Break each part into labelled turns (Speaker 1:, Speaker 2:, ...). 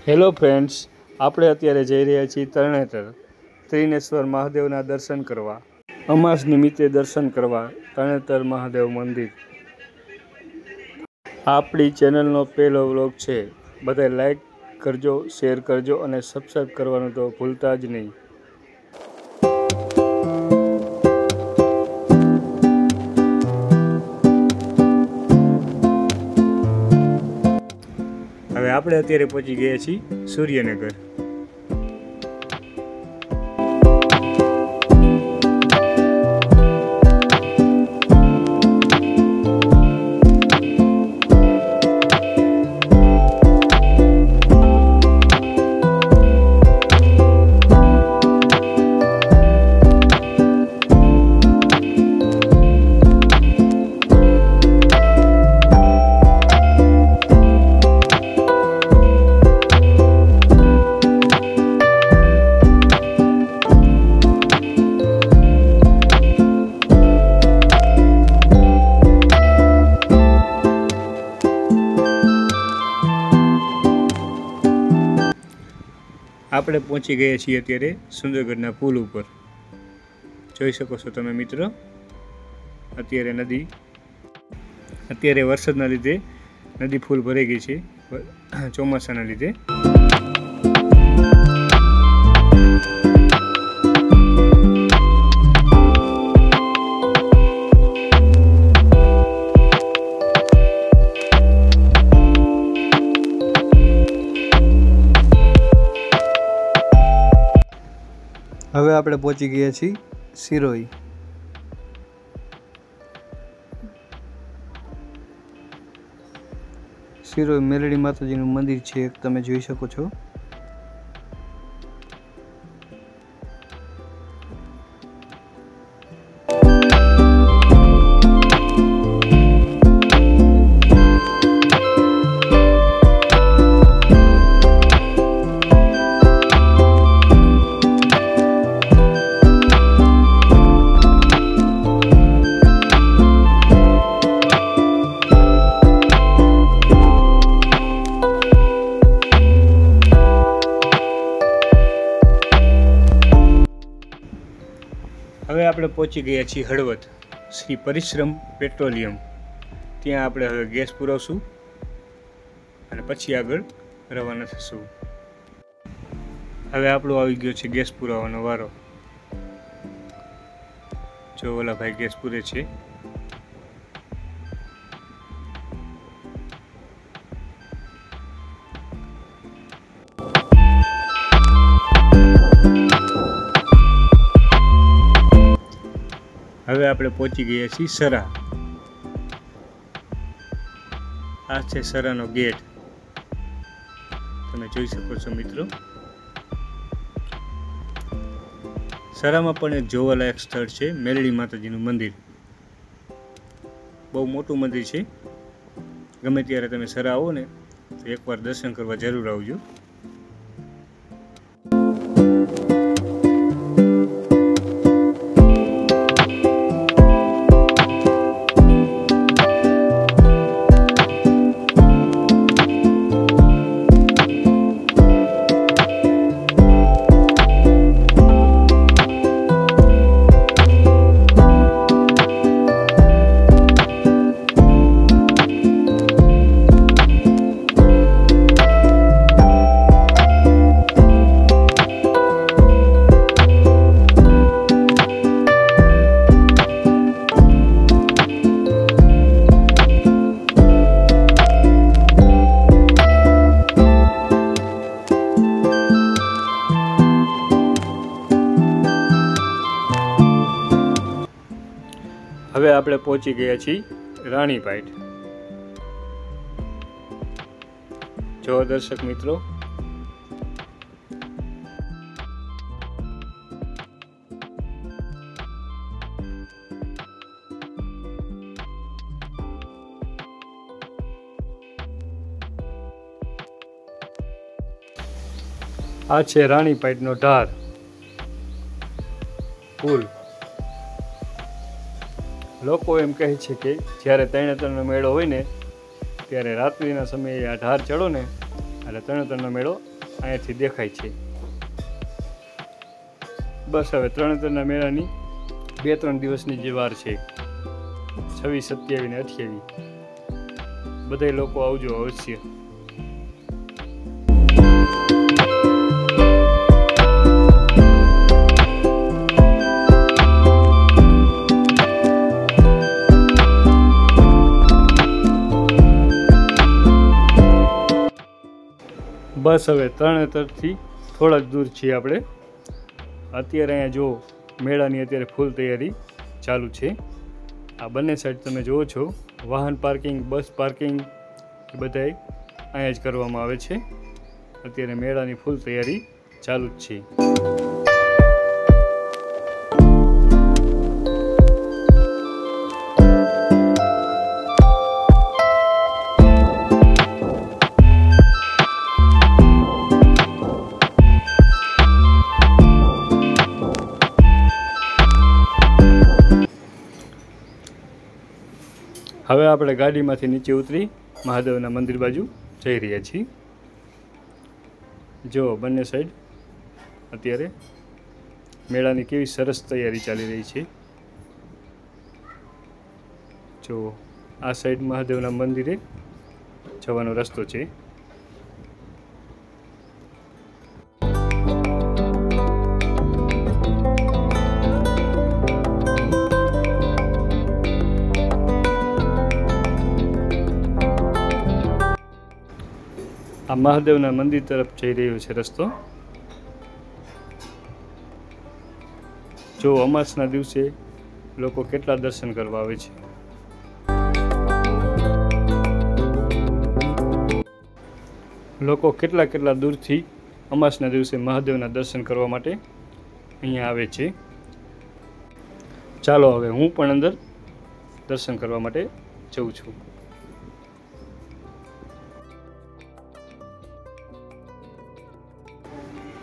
Speaker 1: Hello friends, આપણે અત્યારે જઈ રહ્યા છીએ તરણેતર ત્રિનેશ્વર મહાદેવના દર્શન કરવા. અમાસ નિમિત્તે દર્શન કરવા તરણેતર મહાદેવ મંદિર. આપણી ચેનલનો પહેલો વ્લોગ છે. બધા લાઈક કરજો, શેર કરજો અને સબસ્ક્રાઈબ કરવાનું તો ભૂલતા જ નહીં. હવે આપણે અત્યારે પહોંચી ગયા છીએ સૂર્યનગર. આપણે પહોંચી ગયા છીએ અત્યારે સુંદરગઢના પુલ ઉપર. જોઈ શકો છો તમે મિત્રો, અત્યારે વરસાદના લીધે નદી ફૂલ ભરાઈ ગઈ છે, ચોમાસાના લીધે. હવે આપણે પહોંચી ગયા છીએ સિરોઈ. સિરોઈ મેલડી માતાજીનું મંદિર છે, તમે જોઈ શકો છો. હવે આપણે પહોંચી ગયા છીએ હળવદ શ્રી પરિશ્રમ પેટ્રોલિયમ. ત્યાં આપણે હવે ગેસ પુરાવશું અને પછી આગળ રવાના થશું. હવે આપણો આવી ગયો છે ગેસ પુરાવાનો વારો. જો ઓલા ભાઈ ગેસ પૂરે છે. હવે આપણે પહોંચી ગયા છીએ સરા. આ છે સરાનો ગેટ, તમે જોઈ શકો છો મિત્રો. સરામાં પણ એક જોવાલાયક સ્થળ છે, મેલડી માતાજીનું મંદિર. બહુ મોટું મંદિર છે. ગમે ત્યારે તમે સરા આવો ને તો એકવાર દર્શન કરવા જરૂર આવજો. હવે આપણે પહોંચી ગયા છીએ રાણીપાઈટ. જો દર્શક મિત્રો, આ છે રાણીપાઈટનો ઢાર પુલ. લોકો એમ કહે છે કે જ્યારે તરણેતરનો મેળો હોય ને ત્યારે રાત્રિના સમયે આ ઢાર ચડો ને એટલે તરણેતરનો મેળો અહીંયાથી દેખાય છે. બસ હવે તરણેતરના મેળાની 2-3 દિવસની જે વાર છે, 26, 27 ને 28, બધા લોકો આવજો અવશ્ય. બસ હવે તરણેતરથી થોડા જ દૂર છીએ આપણે. અત્યારે અહીંયા જો મેળાની અત્યારે ફૂલ તૈયારી ચાલુ છે. આ બંને સાઈડ તમે જુઓ છો, વાહન પાર્કિંગ, બસ પાર્કિંગ એ બધાય અહીંયા જ કરવામાં આવે છે. અત્યારે મેળાની ફૂલ તૈયારી ચાલુ જ છે. હવે આપણે ગાડીમાંથી નીચે ઉતરી મહાદેવના મંદિર બાજુ જઈ રહ્યા છીએ. જો બંને સાઈડ અત્યારે મેળાની કેવી સરસ તૈયારી ચાલી રહી છે. જો આ સાઈડ મહાદેવના મંદિરે જવાનો રસ્તો છે. આ મહાદેવના મંદિર તરફ જઈ રહ્યો છે રસ્તો. જો અમાસના દિવસે લોકો કેટલા દર્શન કરવા આવે છે. લોકો કેટલા દૂરથી અમાસના દિવસે મહાદેવના દર્શન કરવા માટે અહીંયા આવે છે. ચાલો હવે હું પણ અંદર દર્શન કરવા માટે જઉં છું.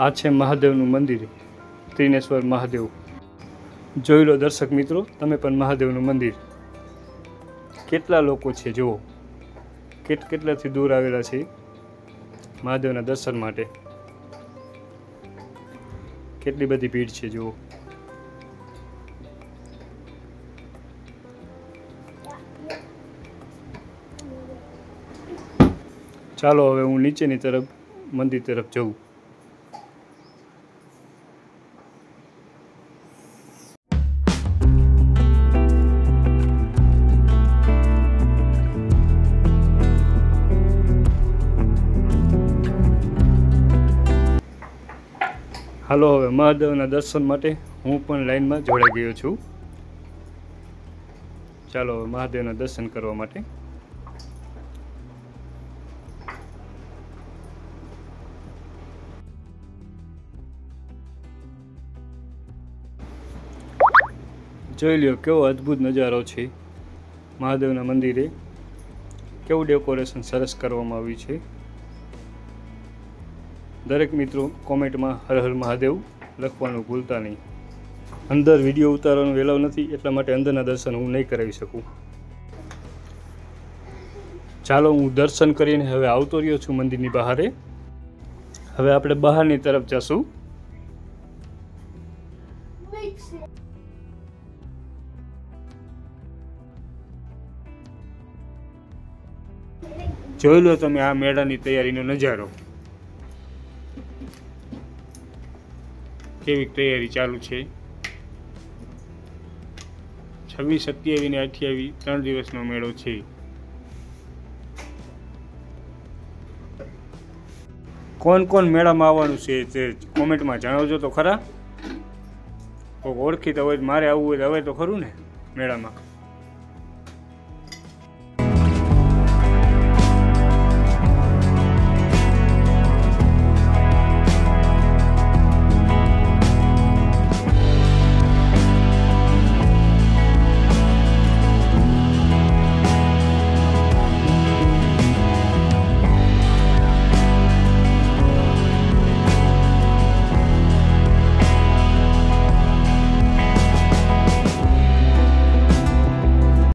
Speaker 1: આ છે મહાદેવનું મંદિર, ત્રિનેશ્વર મહાદેવ. જોઈ લો દર્શક મિત્રો, તમે પણ મહાદેવનું મંદિર. કેટલા લોકો છે જુઓ, કેટલાથી દૂર આવેલા છે મહાદેવના દર્શન માટે. કેટલી બધી ભીડ છે જુઓ. ચાલો હવે હું નીચેની તરફ મંદિર તરફ જઉં. હાલો હવે મહાદેવના દર્શન માટે હું પણ લાઈનમાં જોડાઈ ગયો છું. ચાલો હવે મહાદેવના દર્શન કરવા માટે. જોઈ લ્યો કેવો અદ્ભુત નજારો છે. મહાદેવના મંદિરે કેવું ડેકોરેશન સરસ કરવામાં આવ્યું છે. દરેક મિત્રો કોમેન્ટમાં હર હર મહાદેવ લખવાનું ભૂલતા નહીં. અંદર વિડીયો ઉતારવાનો એલાવ નથી, એટલા માટે અંદરના દર્શન હું નહીં કરાવી શકું. ચાલો હું દર્શન કરીને હવે આવતો રહ્યો છું મંદિરની બહારે. હવે આપણે બહારની તરફ જશું. જોઈ લો તમે આ મેળાની તૈયારીનો નજારો. કેવી તૈયારી ચાલુ છે. 26, 27 ને 28 3 દિવસનો મેળો છે. કોણ મેળામાં આવવાનું છે તે કોમેન્ટમાં જણાવજો તો ખરા. કોઈક ઓળખીતા હોય, મારે આવવું હોય તો હવે તો ખરું ને મેળામાં.